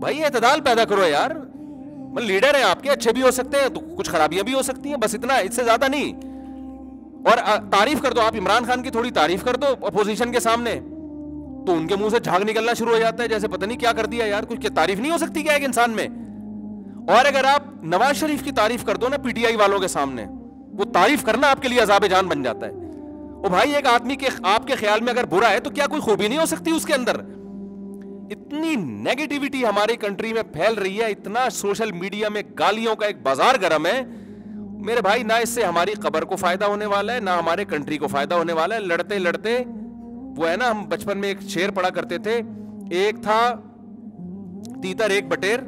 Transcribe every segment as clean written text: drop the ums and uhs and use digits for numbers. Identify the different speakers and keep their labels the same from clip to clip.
Speaker 1: بھائی اعتدال پیدا کرو یار. لیڈر ہیں آپ کے, اچھے بھی ہو سکتے ہیں تو کچھ خرابیاں بھی ہو سکتی ہیں, بس اتنا, اس سے زیادہ نہیں. اور تعریف کر دو آپ عمران خان کی, تھوڑی تعریف کر دو اپوزیشن کے سامنے, تو ان کے منہ سے جھاگ نکلنا شروع ہو جاتا ہے جیسے پتہ نہیں کیا کر دیا یار, کچھ تعریف نہیں ہو سکتی کیا ایک انسان میں. اور اگر آپ نواز شریف کی تعریف کر دو نا پی ٹی آئی والوں کے سامنے, وہ تعریف کرنا آپ کے لیے عذاب جان بن جاتا ہے. او بھائی ایک آدمی کے آپ کے خیال میں اگر برا ہے تو کیا کوئی خوبی نہیں ہو سکتی اس کے اندر؟ اتنی نیگیٹیوٹی ہماری کنٹری میں پھیل رہی ہے, اتنا سوشل میڈیا میں گالیوں کا ایک بازار گرم ہے میرے بھائی, نہ اس سے ہماری قبر کو فائدہ ہونے والا ہے, نہ ہمارے کنٹری کو فائدہ ہونے والا ہے. لڑتے لڑتے وہ ہے نا, ہم بچپن میں ایک شعر پڑھا کرتے تھے, ایک تھا تیتر ایک بٹیر,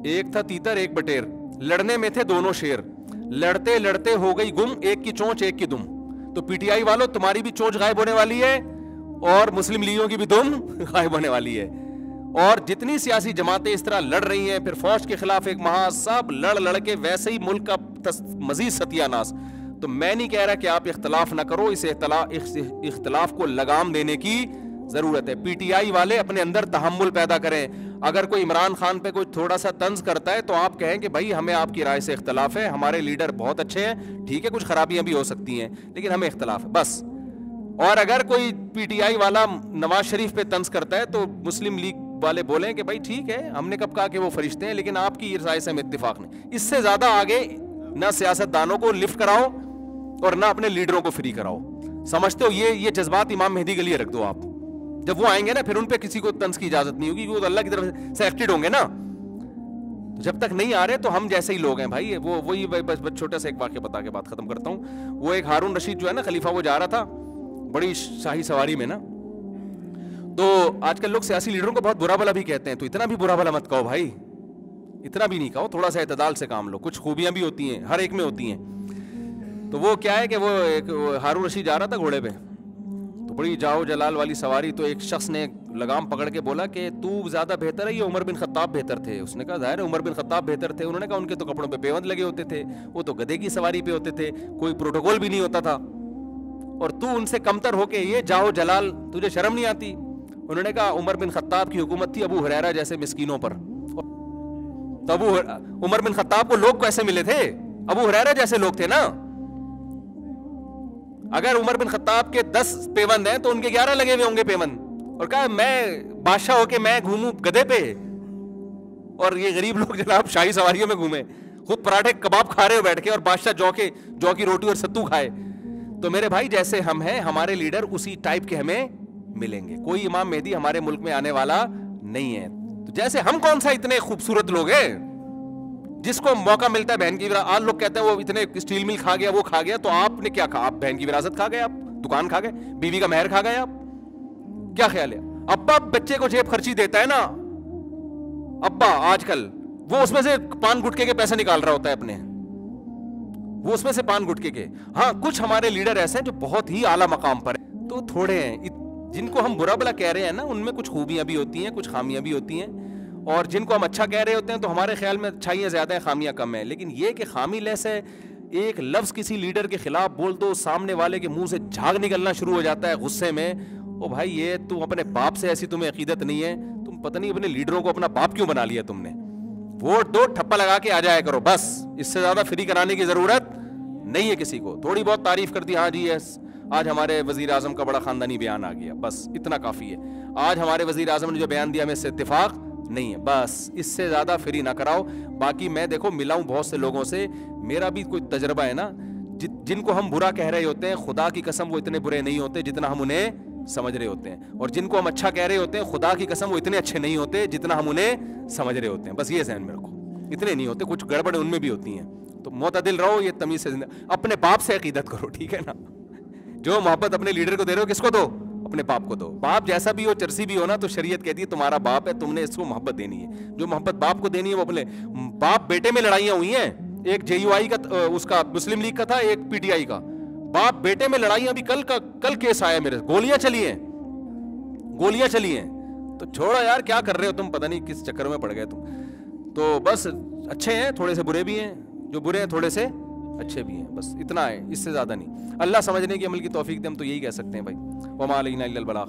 Speaker 1: ایک تھا تیتر ایک بٹیر, لڑنے میں تھے دونوں شیر, لڑتے لڑتے ہو گئی گم, ایک کی چونچ ایک کی دم. تو پی ٹی آئی والوں تمہاری بھی چونچ غائب ہونے والی ہے اور مسلم لیگوں کی بھی دم غائب ہونے والی ہے. اور جتنی سیاسی جماعتیں اس طرح لڑ رہی ہیں, پھر فوج کے خلاف ایک مہا, سب لڑ لڑ کے ویسے ہی ملک کا مزید ستیہ ناس. تو میں نہیں کہہ رہا کہ آپ اختلاف نہ کرو, اس اختلاف کو لگام دینے کی ضرورت ہے. پی ٹی آئی والے اپنے اندر تحمل پیدا کریں. اگر کوئی عمران خان پہ کوئی تھوڑا سا طنز کرتا ہے تو آپ کہیں کہ بھائی ہمیں آپ کی رائے سے اختلاف ہے, ہمارے لیڈر بہت اچھے ہیں, ٹھیک ہے کچھ خرابیاں بھی ہو سکتی ہیں لیکن ہمیں اختلاف ہے بس. اور اگر کوئی پی ٹی آئی والا نواز شریف پہ طنز کرتا ہے تو مسلم لیگ والے بولیں کہ بھائی ٹھیک ہے, ہم نے کب کہا کہ وہ فرشتے ہیں, لیکن آپ کی رائے سے ہم اتفاق نہیں. اس سے زیادہ آگے نہ سیاست دانوں کو لفٹ کراؤ اور نہ اپنے لیڈروں کو فری کراؤ. سمجھتے ہو یہ جذبات امام مہدی کے لیے رکھ دو آپ, جب وہ آئیں گے نا پھر ان پہ کسی کو طنز کی اجازت نہیں ہوگی, وہ تو اللہ کی طرف سے ایکٹڈ ہوں گے نا. جب تک نہیں آ رہے تو ہم جیسے ہی لوگ ہیں بھائی. وہی بس چھوٹا سا ایک واقعہ بتا کے بات ختم کرتا ہوں. وہ ایک ہارون رشید جو ہے نا خلیفہ, وہ جا رہا تھا بڑی شاہی سواری میں نا, تو آج کل لوگ سیاسی لیڈروں کو بہت برا بھلا بھی کہتے ہیں, تو اتنا بھی برا بھلا مت کہو بھائی, اتنا بھی نہیں کہو, تھوڑا سا اعتدال سے کام لو. کچھ خوبیاں بھی ہوتی ہیں, ہر ایک میں ہوتی ہیں. تو وہ کیا ہے کہ وہ ایک ہارون رشید جا رہا تھا گھوڑے پہ, تو بڑی جاؤ جلال والی سواری. تو ایک شخص نے لگام پکڑ کے بولا کہ تو زیادہ بہتر ہے یا عمر بن خطاب بہتر تھے؟ اس نے کہا ظاہر ہے عمر بن خطاب بہتر تھے. انہوں نے کہا ان کے تو کپڑوں پہ پیوند لگے ہوتے تھے, وہ تو گدھے کی سواری پہ ہوتے تھے, کوئی پروٹوکول بھی نہیں ہوتا تھا, اور تو ان سے کمتر ہو کے یہ جاؤ جلال, تجھے شرم نہیں آتی؟ انہوں نے کہا عمر بن خطاب کی حکومت تھی ابو ہریرہ جیسے مسکینوں پر. تو عمر بن خطاب کو لوگ کیسے ملے تھے؟ ابو ہریرہ جیسے لوگ تھے نا. اگر عمر بن خطاب کے 10 پیوند ہیں تو ان کے 11 لگے ہوئے ہوں گے پیوند. اور کہا میں بادشاہ ہو کے میں گھوموں گدھے پہ, اور یہ غریب لوگ جناب شاہی سواریوں میں گھومے, خود پراٹھے کباب کھا رہے ہو بیٹھ کے, اور بادشاہ جو کی روٹی اور ستو کھائے. تو میرے بھائی جیسے ہم ہیں ہمارے لیڈر اسی ٹائپ کے ہمیں ملیں گے. کوئی امام مہدی ہمارے ملک میں آنے والا نہیں ہے. تو جیسے ہم کون سا اتنے خوبصورت لوگ ہیں جس کو موقع ملتا ہے بہن کی آج لوگ کہتے ہیں وہ اتنے اسٹیل مل کھا گیا, وہ کھا گیا. تو آپ نے کیا کھا؟ آپ بہن کی وراثت کھا گئے, آپ دکان کھا گئے, بیوی کا مہر کھا گئے. آپ کیا خیال ہے؟ ابا بچے کو جیب خرچی دیتا ہے نا ابا, آج کل وہ اس میں سے پان گٹکے کے پیسے نکال رہا ہوتا ہے اپنے, وہ اس میں سے پان گٹکے کے. ہاں کچھ ہمارے لیڈر ایسے ہیں جو بہت ہی اعلیٰ مقام پر ہیں, تو تھوڑے ہیں جن کو ہم برا بلا کہہ رہے ہیں نا, ان میں کچھ خوبیاں بھی ہوتی ہیں, کچھ خامیاں بھی ہوتی ہیں. اور جن کو ہم اچھا کہہ رہے ہوتے ہیں تو ہمارے خیال میں اچھائیاں زیادہ ہیں, خامیاں کم ہیں. لیکن یہ کہ خامی لیس ہے, ایک لفظ کسی لیڈر کے خلاف بول دو, سامنے والے کے منہ سے جھاگ نکلنا شروع ہو جاتا ہے غصے میں. او بھائی یہ تم اپنے باپ سے ایسی تمہیں عقیدت نہیں ہے, تم پتہ نہیں اپنے لیڈروں کو اپنا باپ کیوں بنا لیا تم نے. ووٹ دو, ٹھپا لگا کے آ جایا کرو بس, اس سے زیادہ فری کرانے کی ضرورت نہیں ہے کسی کو. تھوڑی بہت تعریف کر دی, ہاں جی یس آج ہمارے وزیر اعظم کا بڑا خاندانی بیان آ گیا, بس اتنا کافی ہے. آج ہمارے وزیر اعظم نے جو بیان دیا ہمیں اس سے اتفاق نہیں ہے, بس اس سے زیادہ فری نہ کراؤ. باقی میں دیکھو ملا ہوں بہت سے لوگوں سے, میرا بھی کوئی تجربہ ہے نا, جن کو ہم برا کہہ رہے ہوتے ہیں خدا کی قسم وہ اتنے برے نہیں ہوتے جتنا ہم انہیں سمجھ رہے ہوتے ہیں, اور جن کو ہم اچھا کہہ رہے ہوتے ہیں خدا کی قسم وہ اتنے اچھے نہیں ہوتے جتنا ہم انہیں سمجھ رہے ہوتے ہیں. بس یہ ذہن میں رکھو, اتنے نہیں ہوتے, کچھ گڑبڑ ان میں بھی ہوتی ہیں. تو معتدل رہو, یہ تمیز سے اپنے باپ سے عقیدت کرو, ٹھیک ہے نا. جو محبت اپنے لیڈر کو دے رہے ہو کس کو دو؟ اپنے باپ کو دو. باپ جیسا بھی ہو, چرسی بھی ہو نا, تو شریعت کہتی ہے تمہارا باپ ہے, تم نے اس کو محبت دینی ہے. جو محبت باپ کو دینی ہے وہ اپنے باپ بیٹے میں لڑائیاں ہوئی ہیں, ایک جے یو آئی کا اس کا مسلم لیگ کا تھا, ایک پی ٹی آئی کا. باپ بیٹے میں لڑائیاں, بھی کل کیس آیا میرے, گولیاں چلی ہیں. تو چھوڑو یار, کیا کر رہے ہو تم, پتہ نہیں کس چکر میں پڑ گئے تم. تو بس اچھے ہیں, تھوڑے سے برے بھی ہیں, جو برے ہیں تھوڑے سے اچھے بھی ہیں, بس اتنا ہے, اس سے زیادہ نہیں. اللہ سمجھنے کی عمل کی توفیق دے, ہم تو یہی کہہ سکتے ہیں بھائی. وما علینا الا البلاغ.